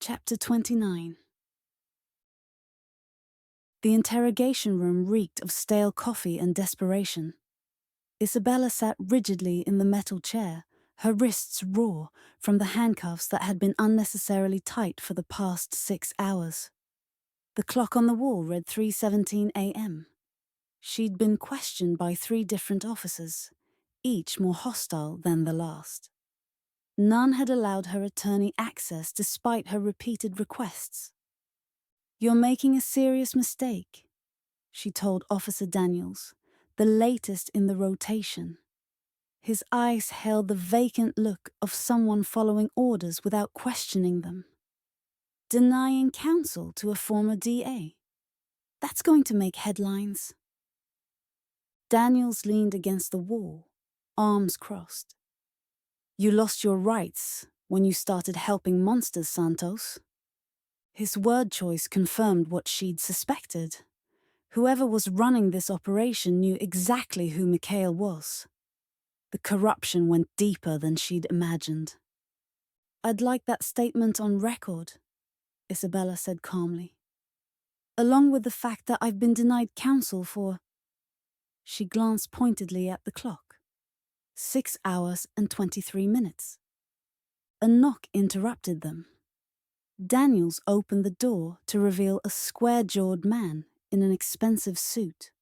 Chapter 29. The interrogation room reeked of stale coffee and desperation. Isabella sat rigidly in the metal chair, her wrists raw from the handcuffs that had been unnecessarily tight for the past 6 hours. The clock on the wall read 3:17 a.m. She'd been questioned by 3 different officers, each more hostile than the last. None had allowed her attorney access despite her repeated requests. "You're making a serious mistake," she told Officer Daniels, the latest in the rotation. His eyes held the vacant look of someone following orders without questioning them. "Denying counsel to a former DA. That's going to make headlines." Daniels leaned against the wall, arms crossed. "You lost your rights when you started helping monsters, Santos." His word choice confirmed what she'd suspected. Whoever was running this operation knew exactly who Mikhail was. The corruption went deeper than she'd imagined. "I'd like that statement on record," Isabella said calmly. "Along with the fact that I've been denied counsel for..." She glanced pointedly at the clock. 6 hours and 23 minutes. A knock interrupted them. Daniels opened the door to reveal a square-jawed man in an expensive suit.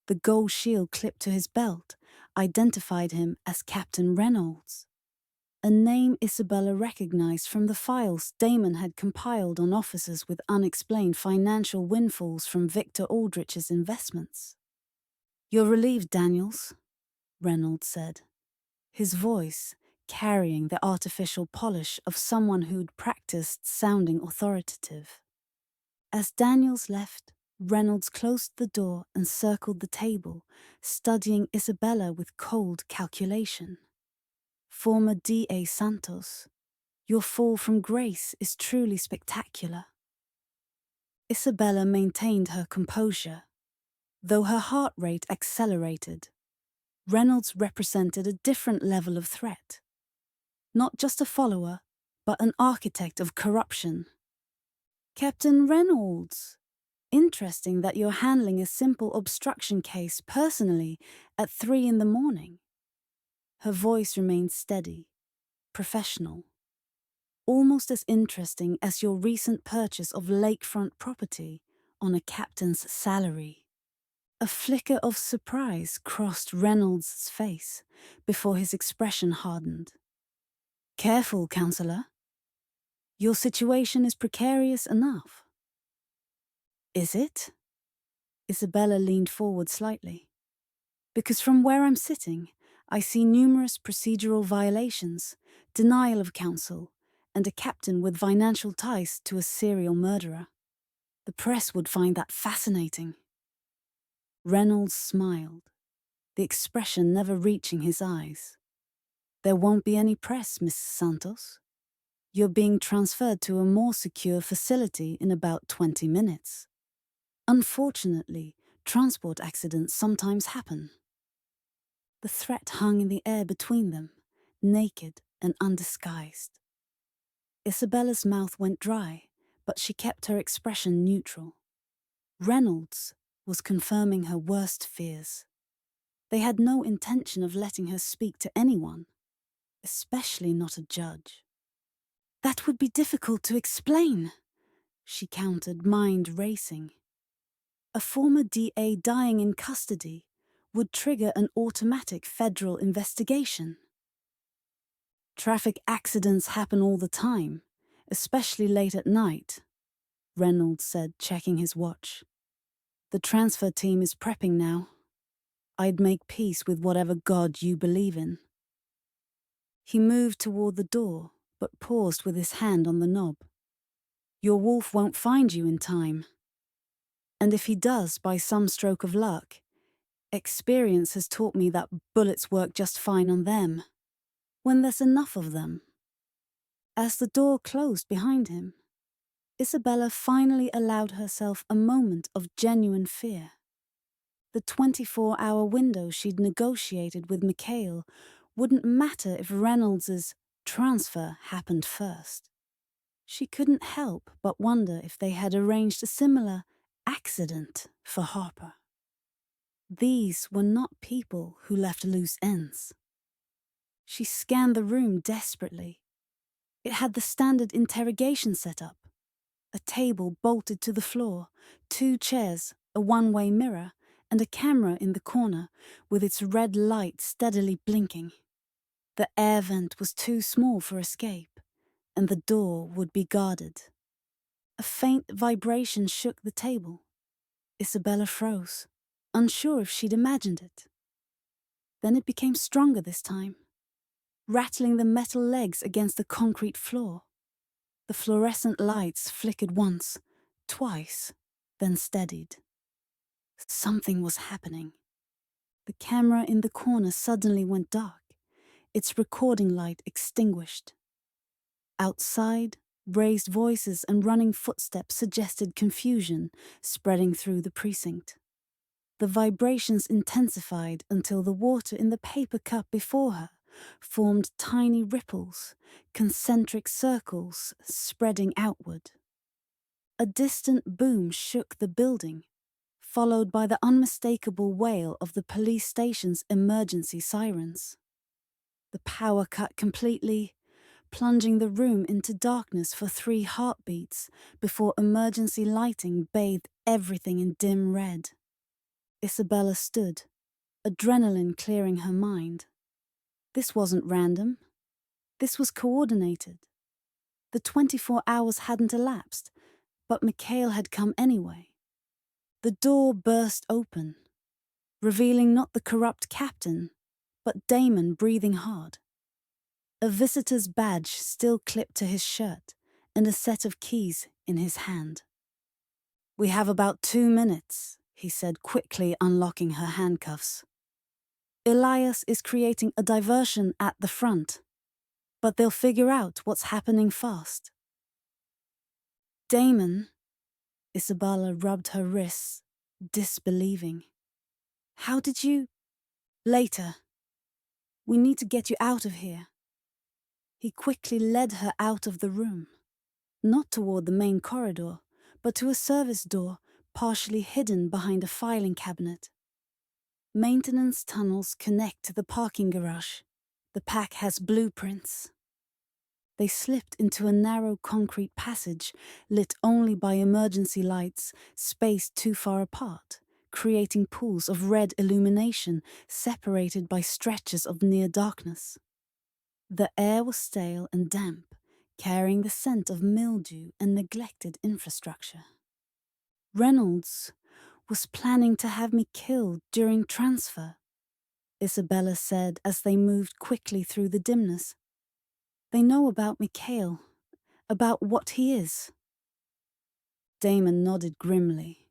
The gold shield clipped to his belt identified him as Captain Reynolds, a name Isabella recognized from the files Damon had compiled on officers with unexplained financial windfalls from Victor Aldrich's investments. "You're relieved, Daniels," Reynolds said, his voice carrying the artificial polish of someone who'd practiced sounding authoritative. As Daniels left, Reynolds closed the door and circled the table, studying Isabella with cold calculation. "Former DA Santos, your fall from grace is truly spectacular." Isabella maintained her composure, though her heart rate accelerated. Reynolds represented a different level of threat. Not just a follower, but an architect of corruption. "Captain Reynolds, interesting that you're handling a simple obstruction case personally at 3 in the morning." Her voice remained steady, professional. "Almost as interesting as your recent purchase of lakefront property on a captain's salary." A flicker of surprise crossed Reynolds' face before his expression hardened. "Careful, counselor. Your situation is precarious enough." "Is it?" Isabella leaned forward slightly. "Because from where I'm sitting, I see numerous procedural violations, denial of counsel, and a captain with financial ties to a serial murderer. The press would find that fascinating." Reynolds smiled, the expression never reaching his eyes. "There won't be any press, Mrs. Santos. You're being transferred to a more secure facility in about 20 minutes. Unfortunately, transport accidents sometimes happen." The threat hung in the air between them, naked and undisguised. Isabella's mouth went dry, but she kept her expression neutral. Reynolds was confirming her worst fears. They had no intention of letting her speak to anyone, especially not a judge. "That would be difficult to explain," she countered, mind racing. "A former DA dying in custody would trigger an automatic federal investigation." "Traffic accidents happen all the time, especially late at night," Reynolds said, checking his watch. "The transfer team is prepping now. I'd make peace with whatever god you believe in." He moved toward the door, but paused with his hand on the knob. "Your wolf won't find you in time. And if he does by some stroke of luck, experience has taught me that bullets work just fine on them, when there's enough of them." As the door closed behind him, Isabella finally allowed herself a moment of genuine fear. The 24-hour window she'd negotiated with Mikhail wouldn't matter if Reynolds' transfer happened first. She couldn't help but wonder if they had arranged a similar accident for Harper. These were not people who left loose ends. She scanned the room desperately. It had the standard interrogation setup: a table bolted to the floor, 2 chairs, a one-way mirror, and a camera in the corner with its red light steadily blinking. The air vent was too small for escape, and the door would be guarded. A faint vibration shook the table. Isabella froze, unsure if she'd imagined it. Then it became stronger this time, rattling the metal legs against the concrete floor. The fluorescent lights flickered once, twice, then steadied. Something was happening. The camera in the corner suddenly went dark, its recording light extinguished. Outside, raised voices and running footsteps suggested confusion spreading through the precinct. The vibrations intensified until the water in the paper cup before her formed tiny ripples, concentric circles spreading outward. A distant boom shook the building, followed by the unmistakable wail of the police station's emergency sirens. The power cut completely, plunging the room into darkness for 3 heartbeats before emergency lighting bathed everything in dim red. Isabella stood, adrenaline clearing her mind. This wasn't random. This was coordinated. The 24 hours hadn't elapsed, but Mikhail had come anyway. The door burst open, revealing not the corrupt captain, but Damon breathing hard. A visitor's badge still clipped to his shirt, and a set of keys in his hand. "We have about 2 minutes," he said, quickly unlocking her handcuffs. "Elias is creating a diversion at the front, but they'll figure out what's happening fast." "Damon," Isabella rubbed her wrists, disbelieving. "How did you—" "Later. We need to get you out of here." He quickly led her out of the room, not toward the main corridor, but to a service door partially hidden behind a filing cabinet. Maintenance tunnels connect to the parking garage. The pack has blueprints. They slipped into a narrow concrete passage lit only by emergency lights spaced too far apart, creating pools of red illumination separated by stretches of near darkness. The air was stale and damp, carrying the scent of mildew and neglected infrastructure. "Reynolds was planning to have me killed during transfer," Isabella said as they moved quickly through the dimness. "They know about Mikhail, about what he is." Damon nodded grimly.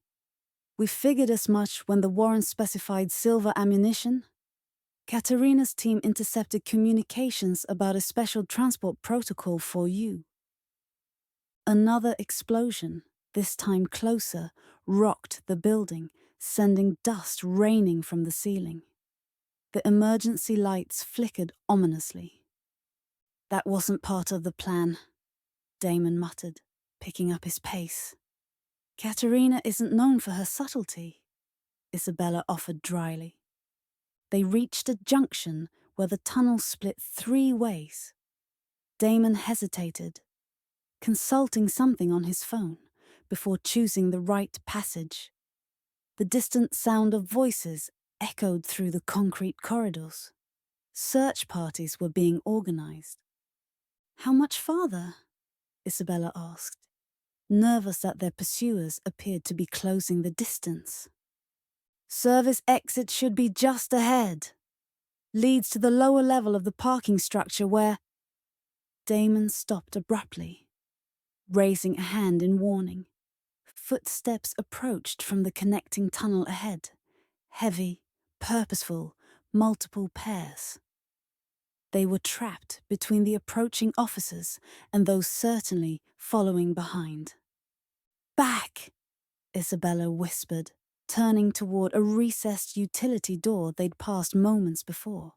"We figured as much when the warrant specified silver ammunition. Katerina's team intercepted communications about a special transport protocol for you." Another explosion, this time closer, rocked the building, sending dust raining from the ceiling. The emergency lights flickered ominously. "That wasn't part of the plan," Damon muttered, picking up his pace. "Katerina isn't known for her subtlety," Isabella offered dryly. They reached a junction where the tunnel split 3 ways. Damon hesitated, consulting something on his phone before choosing the right passage. The distant sound of voices echoed through the concrete corridors. Search parties were being organized. "How much farther?" Isabella asked, nervous that their pursuers appeared to be closing the distance. "Service exit should be just ahead. Leads to the lower level of the parking structure where—" Damon stopped abruptly, raising a hand in warning. Footsteps approached from the connecting tunnel ahead, heavy, purposeful, multiple pairs. They were trapped between the approaching officers and those certainly following behind. "Back!" Isabella whispered, turning toward a recessed utility door they'd passed moments before.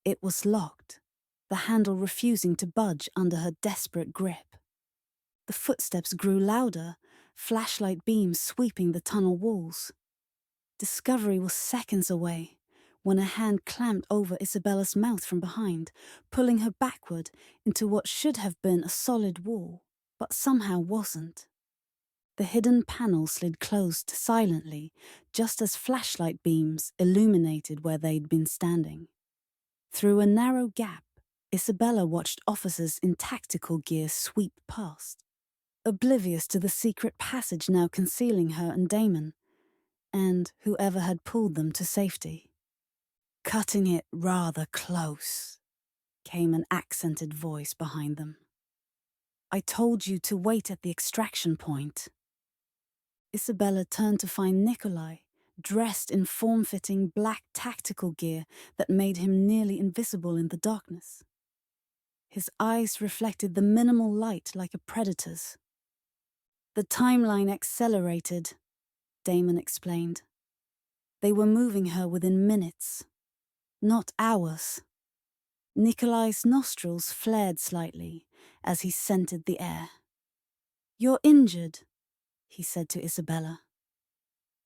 It was locked, the handle refusing to budge under her desperate grip. The footsteps grew louder, flashlight beams sweeping the tunnel walls. Discovery was seconds away when a hand clamped over Isabella's mouth from behind, pulling her backward into what should have been a solid wall, but somehow wasn't. The hidden panel slid closed silently, just as flashlight beams illuminated where they'd been standing. Through a narrow gap, Isabella watched officers in tactical gear sweep past, oblivious to the secret passage now concealing her and Damon, and whoever had pulled them to safety. "Cutting it rather close," came an accented voice behind them. "I told you to wait at the extraction point." Isabella turned to find Nikolai, dressed in form-fitting black tactical gear that made him nearly invisible in the darkness. His eyes reflected the minimal light like a predator's. "The timeline accelerated," Damon explained. "They were moving her within minutes, not hours." Nikolai's nostrils flared slightly as he scented the air. "You're injured," he said to Isabella,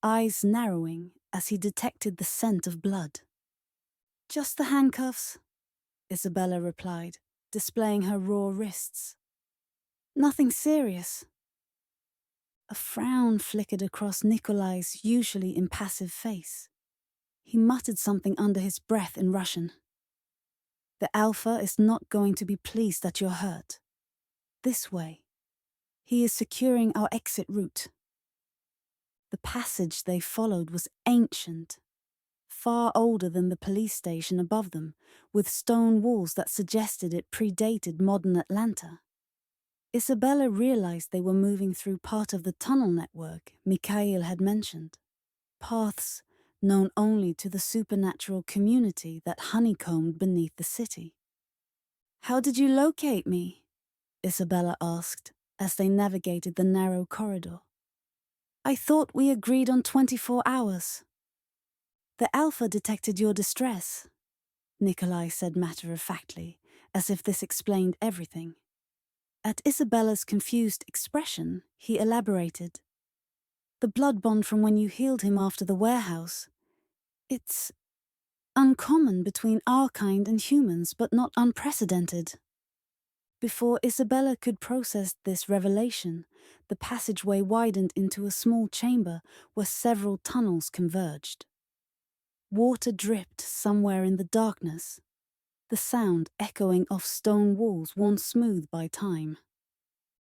eyes narrowing as he detected the scent of blood. "Just the handcuffs," Isabella replied, displaying her raw wrists. "Nothing serious." A frown flickered across Nikolai's usually impassive face. He muttered something under his breath in Russian. "The Alpha is not going to be pleased that you're hurt. This way. He is securing our exit route." The passage they followed was ancient, far older than the police station above them, with stone walls that suggested it predated modern Atlanta. Isabella realized they were moving through part of the tunnel network Mikhail had mentioned, paths known only to the supernatural community that honeycombed beneath the city. "How did you locate me?" Isabella asked as they navigated the narrow corridor. "I thought we agreed on 24 hours. "The Alpha detected your distress," Nikolai said matter-of-factly, as if this explained everything. At Isabella's confused expression, he elaborated. "The blood bond from when you healed him after the warehouse. It's uncommon between our kind and humans, but not unprecedented." Before Isabella could process this revelation, the passageway widened into a small chamber where several tunnels converged. Water dripped somewhere in the darkness, the sound echoing off stone walls worn smooth by time.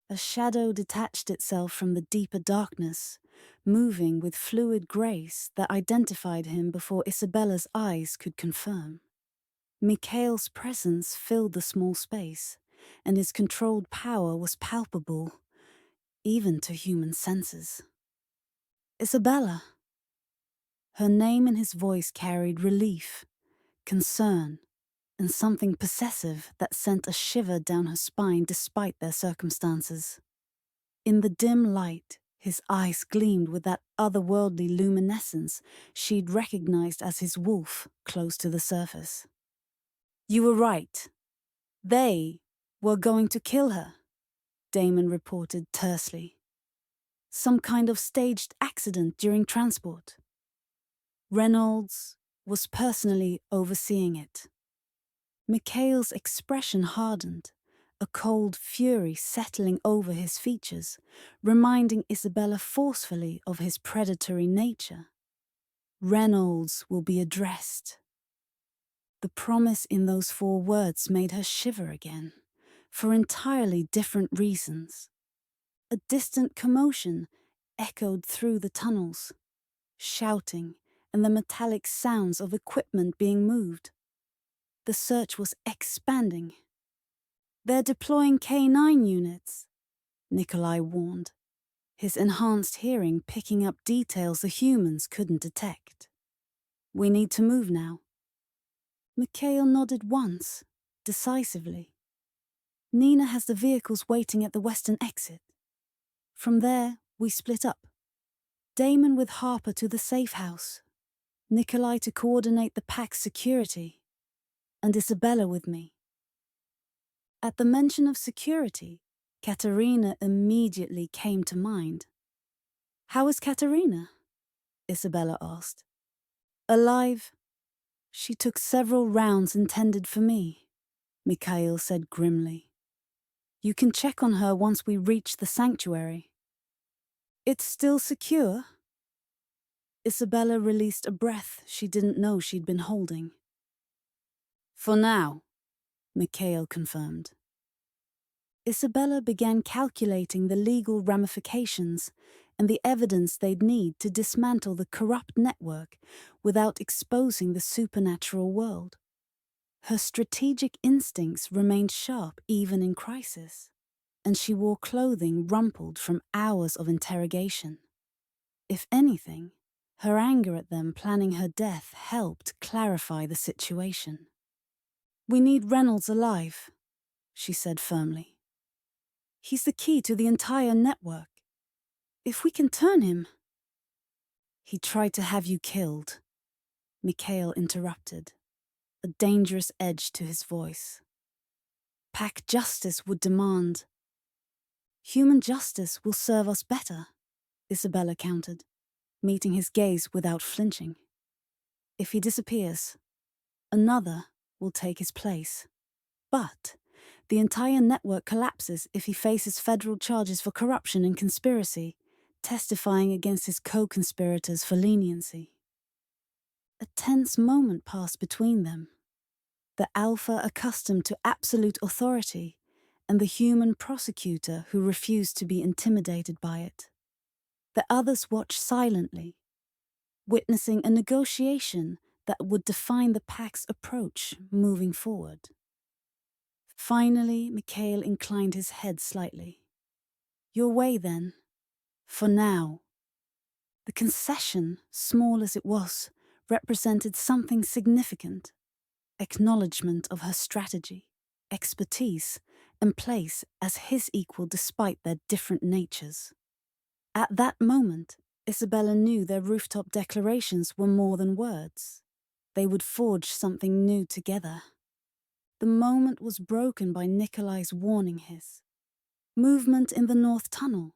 A shadow detached itself from the deeper darkness, moving with fluid grace that identified him before Isabella's eyes could confirm. Mikhail's presence filled the small space, and his controlled power was palpable, even to human senses. "Isabella." Her name in his voice carried relief, concern, and something possessive that sent a shiver down her spine despite their circumstances. In the dim light, his eyes gleamed with that otherworldly luminescence she'd recognized as his wolf close to the surface. "You were right. They were going to kill her," Damon reported tersely. "Some kind of staged accident during transport. Reynolds was personally overseeing it." Mikhail's expression hardened, a cold fury settling over his features, reminding Isabella forcefully of his predatory nature. "Reynolds will be addressed." The promise in those 4 words made her shiver again, for entirely different reasons. A distant commotion echoed through the tunnels, shouting and the metallic sounds of equipment being moved. The search was expanding. "They're deploying K9 units," Nikolai warned, his enhanced hearing picking up details the humans couldn't detect. "We need to move now." Mikhail nodded once, decisively. "Nina has the vehicles waiting at the western exit. From there, we split up. Damon with Harper to the safe house, Nikolai to coordinate the pack's security, and Isabella with me." At the mention of security, Katerina immediately came to mind. "How is Katerina?" Isabella asked. "Alive. She took several rounds intended for me," Mikhail said grimly. "You can check on her once we reach the sanctuary." "It's still secure?" Isabella released a breath she didn't know she'd been holding. "For now," Mikhail confirmed. Isabella began calculating the legal ramifications and the evidence they'd need to dismantle the corrupt network without exposing the supernatural world. Her strategic instincts remained sharp even in crisis, and she wore clothing rumpled from hours of interrogation. If anything, her anger at them planning her death helped clarify the situation. "We need Reynolds alive," she said firmly. "He's the key to the entire network. If we can turn him—" "He tried to have you killed," Mikhail interrupted, a dangerous edge to his voice. "Pack justice would demand—" "Human justice will serve us better," Isabella countered, meeting his gaze without flinching. "If he disappears, another will take his place. But the entire network collapses if he faces federal charges for corruption and conspiracy, testifying against his co-conspirators for leniency." A tense moment passed between them. The alpha accustomed to absolute authority, and the human prosecutor who refused to be intimidated by it. The others watched silently, witnessing a negotiation that would define the pack's approach moving forward. Finally, Mikhail inclined his head slightly. "Your way, then. For now." The concession, small as it was, represented something significant. Acknowledgement of her strategy, expertise, and place as his equal despite their different natures. At that moment, Isabella knew their rooftop declarations were more than words. They would forge something new together. The moment was broken by Nikolai's warning hiss. Movement in the north tunnel.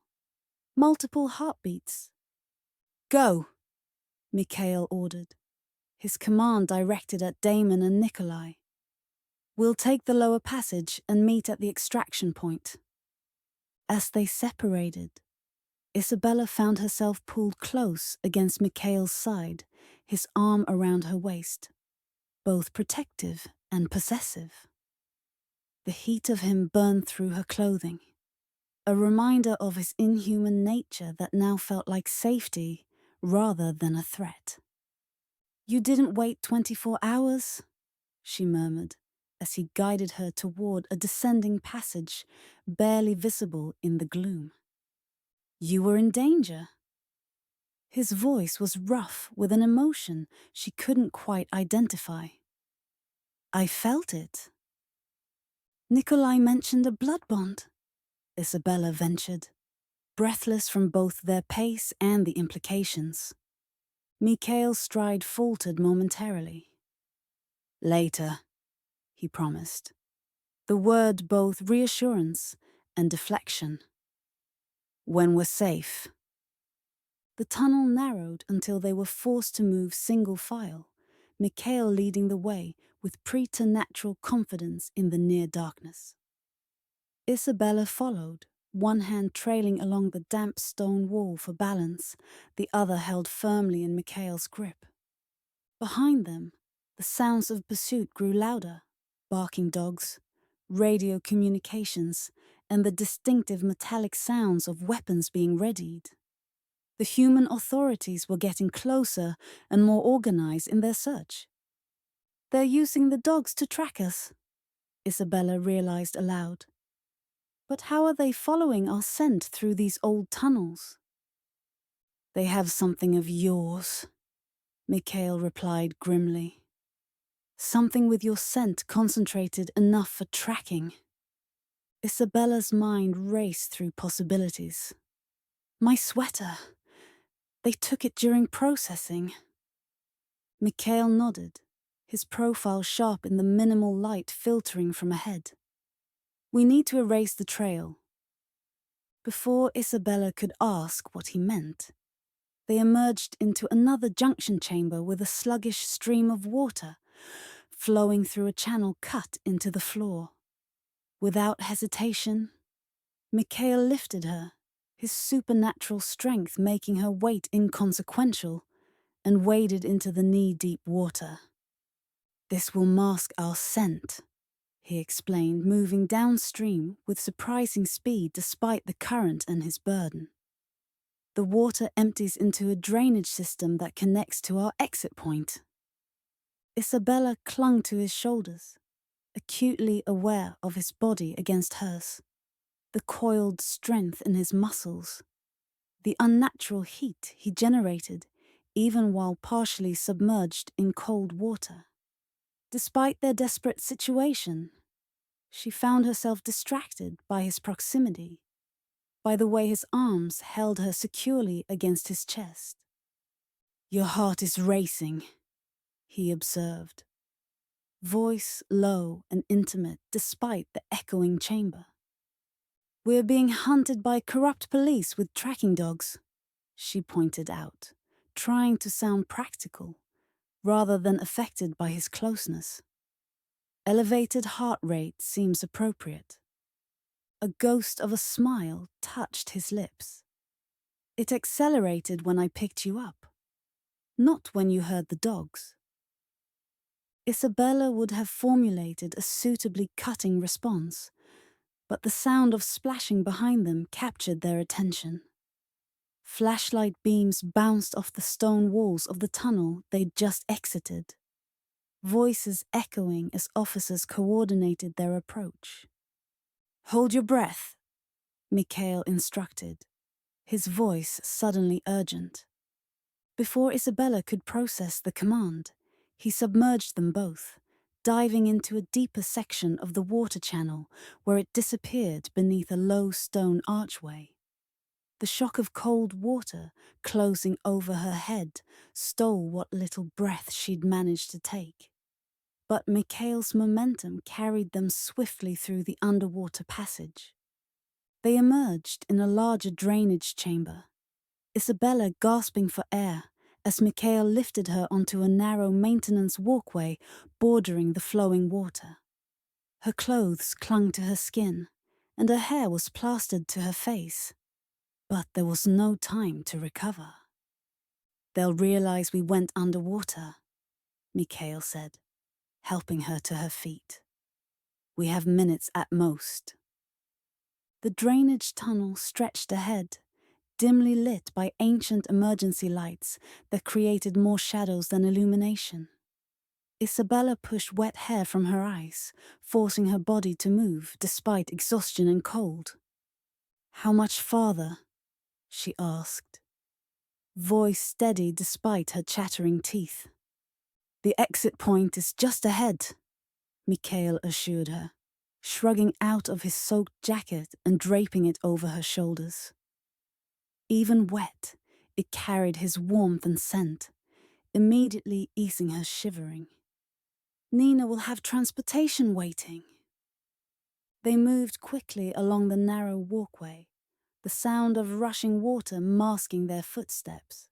Multiple heartbeats. "Go," Mikhail ordered, his command directed at Damon and Nikolai. "We'll take the lower passage and meet at the extraction point." As they separated, Isabella found herself pulled close against Mikhail's side, his arm around her waist, both protective and possessive. The heat of him burned through her clothing, a reminder of his inhuman nature that now felt like safety rather than a threat. "You didn't wait 24 hours?" she murmured, as he guided her toward a descending passage barely visible in the gloom. "You were in danger." His voice was rough with an emotion she couldn't quite identify. "I felt it." "Nikolai mentioned a blood bond," Isabella ventured, breathless from both their pace and the implications. Mikhail's stride faltered momentarily. "Later," he promised, the word both reassurance and deflection. "When we're safe." The tunnel narrowed until they were forced to move single file, Mikhail leading the way with preternatural confidence in the near darkness. Isabella followed, one hand trailing along the damp stone wall for balance, the other held firmly in Mikhail's grip. Behind them, the sounds of pursuit grew louder, barking dogs, radio communications, and the distinctive metallic sounds of weapons being readied. The human authorities were getting closer and more organized in their search. "They're using the dogs to track us," Isabella realized aloud. "But how are they following our scent through these old tunnels?" "They have something of yours," Mikhail replied grimly. "Something with your scent concentrated enough for tracking." Isabella's mind raced through possibilities. "My sweater. They took it during processing." Mikhail nodded, his profile sharp in the minimal light filtering from ahead. "We need to erase the trail. Before Isabella could ask what he meant, they emerged into another junction chamber with a sluggish stream of water flowing through a channel cut into the floor. Without hesitation, Mikhail lifted her, his supernatural strength making her weight inconsequential, and waded into the knee-deep water. "This will mask our scent," he explained, moving downstream with surprising speed despite the current and his burden. "The water empties into a drainage system that connects to our exit point." Isabella clung to his shoulders, acutely aware of his body against hers, the coiled strength in his muscles, the unnatural heat he generated even while partially submerged in cold water. Despite their desperate situation, she found herself distracted by his proximity, by the way his arms held her securely against his chest. "Your heart is racing," he observed, voice low and intimate despite the echoing chamber. "We're being hunted by corrupt police with tracking dogs," she pointed out, trying to sound practical rather than affected by his closeness. Elevated heart rate seems appropriate. A ghost of a smile touched his lips. "It accelerated when I picked you up, not when you heard the dogs." Isabella would have formulated a suitably cutting response, but the sound of splashing behind them captured their attention. Flashlight beams bounced off the stone walls of the tunnel they'd just exited, voices echoing as officers coordinated their approach. "Hold your breath," Mikhail instructed, his voice suddenly urgent. Before Isabella could process the command, he submerged them both, diving into a deeper section of the water channel where it disappeared beneath a low stone archway. The shock of cold water closing over her head stole what little breath she'd managed to take. But Mikhail's momentum carried them swiftly through the underwater passage. They emerged in a larger drainage chamber, Isabella gasping for air as Mikhail lifted her onto a narrow maintenance walkway bordering the flowing water. Her clothes clung to her skin, and her hair was plastered to her face. But there was no time to recover. "They'll realize we went underwater," Mikhail said, helping her to her feet. "We have minutes at most." The drainage tunnel stretched ahead, dimly lit by ancient emergency lights that created more shadows than illumination. Isabella pushed wet hair from her eyes, forcing her body to move despite exhaustion and cold. "How much farther?" she asked, voice steady despite her chattering teeth. "The exit point is just ahead," Mikhail assured her, shrugging out of his soaked jacket and draping it over her shoulders. Even wet, it carried his warmth and scent, immediately easing her shivering. "Nina will have transportation waiting." They moved quickly along the narrow walkway, the sound of rushing water masking their footsteps.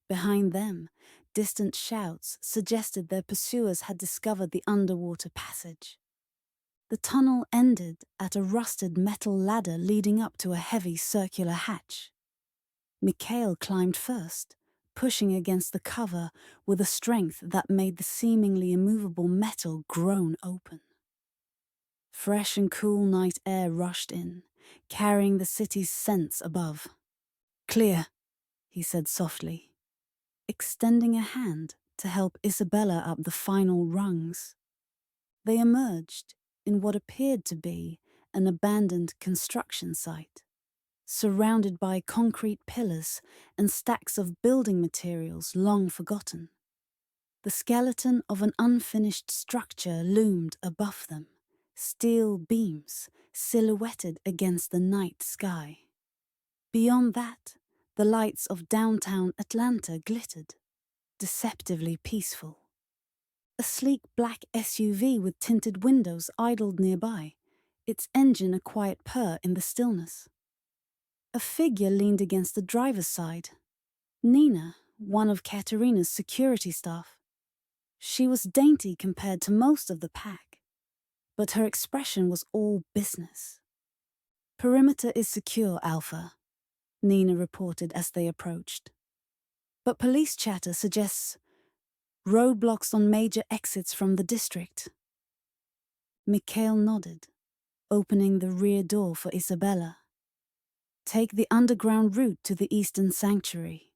Behind them, distant shouts suggested their pursuers had discovered the underwater passage. The tunnel ended at a rusted metal ladder leading up to a heavy circular hatch. Mikhail climbed first, pushing against the cover with a strength that made the seemingly immovable metal groan open. Fresh and cool night air rushed in, carrying the city's scents above. "Clear," he said softly, extending a hand to help Isabella up the final rungs. They emerged in what appeared to be an abandoned construction site, surrounded by concrete pillars and stacks of building materials long forgotten. The skeleton of an unfinished structure loomed above them, steel beams silhouetted against the night sky. Beyond that, the lights of downtown Atlanta glittered, deceptively peaceful. A sleek black SUV with tinted windows idled nearby, its engine a quiet purr in the stillness. A figure leaned against the driver's side. Nina, one of Katerina's security staff. She was dainty compared to most of the pack, but her expression was all business. "Perimeter is secure, Alpha," Nina reported as they approached. "But police chatter suggests roadblocks on major exits from the district." Mikhail nodded, opening the rear door for Isabella. "Take the underground route to the Eastern Sanctuary.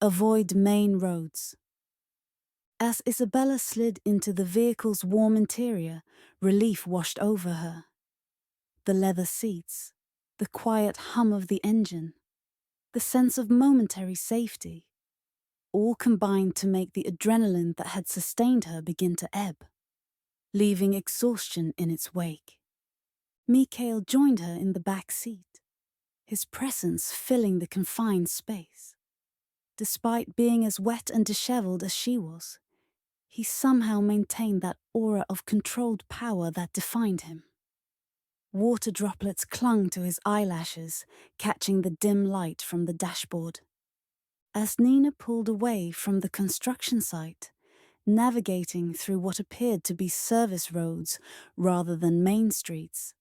Avoid main roads." As Isabella slid into the vehicle's warm interior, relief washed over her. The leather seats, the quiet hum of the engine, the sense of momentary safety, all combined to make the adrenaline that had sustained her begin to ebb, leaving exhaustion in its wake. Mikhail joined her in the back seat, his presence filling the confined space. Despite being as wet and disheveled as she was, he somehow maintained that aura of controlled power that defined him. Water droplets clung to his eyelashes, catching the dim light from the dashboard. As Nina pulled away from the construction site, navigating through what appeared to be service roads rather than main streets,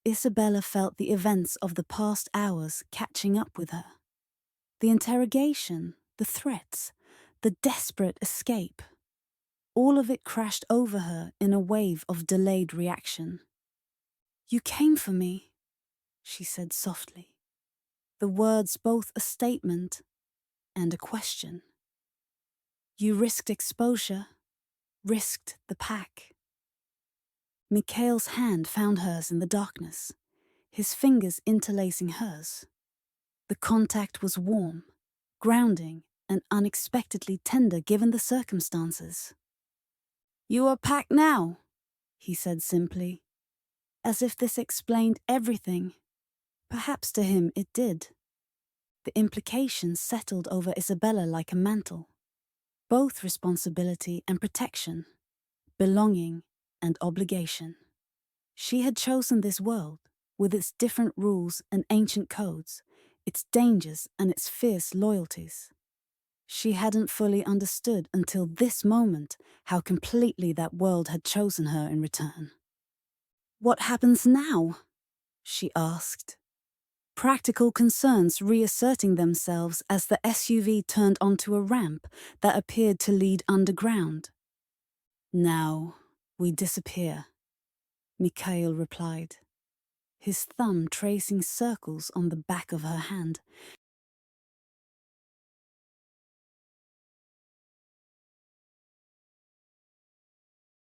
Isabella felt the events of the past hours catching up with her. The interrogation, the threats, the desperate escape. All of it crashed over her in a wave of delayed reaction. "You came for me," she said softly, the words both a statement and a question. "You risked exposure, risked the pack." Mikhail's hand found hers in the darkness, his fingers interlacing hers. The contact was warm, grounding, and unexpectedly tender given the circumstances. "You are packed now," he said simply, as if this explained everything. Perhaps to him it did. The implications settled over Isabella like a mantle. Both responsibility and protection, belonging and obligation. She had chosen this world, with its different rules and ancient codes, its dangers and its fierce loyalties. She hadn't fully understood until this moment how completely that world had chosen her in return. "What happens now?" she asked, practical concerns reasserting themselves as the SUV turned onto a ramp that appeared to lead underground. "Now we disappear," Mikhail replied, his thumb tracing circles on the back of her hand,